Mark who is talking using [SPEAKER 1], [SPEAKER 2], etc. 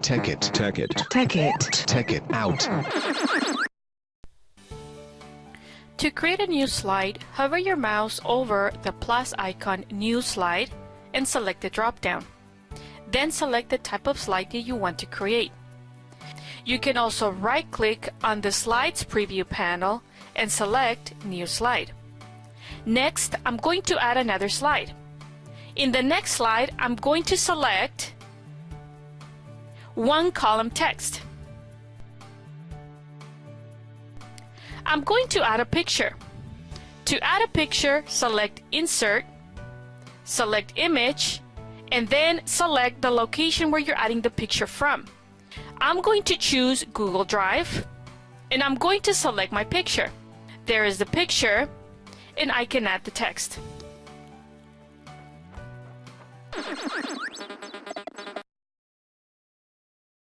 [SPEAKER 1] Take it. Take it.
[SPEAKER 2] Take it.
[SPEAKER 1] Take it out.
[SPEAKER 3] To create a new slide, hover your mouse over the plus icon New Slide and select the drop-down. Then select the type of slide that you want to create. You can also right-click on the Slides Preview panel and select New Slide. Next, I'm going to add another slide. In the next slide, I'm going to select one column text. I'm going to add a picture. To add a picture, select Insert, select Image, and then select the location where you're adding the picture from. I'm going to choose Google Drive, and I'm going to select my picture. There is the picture, and I can add the text.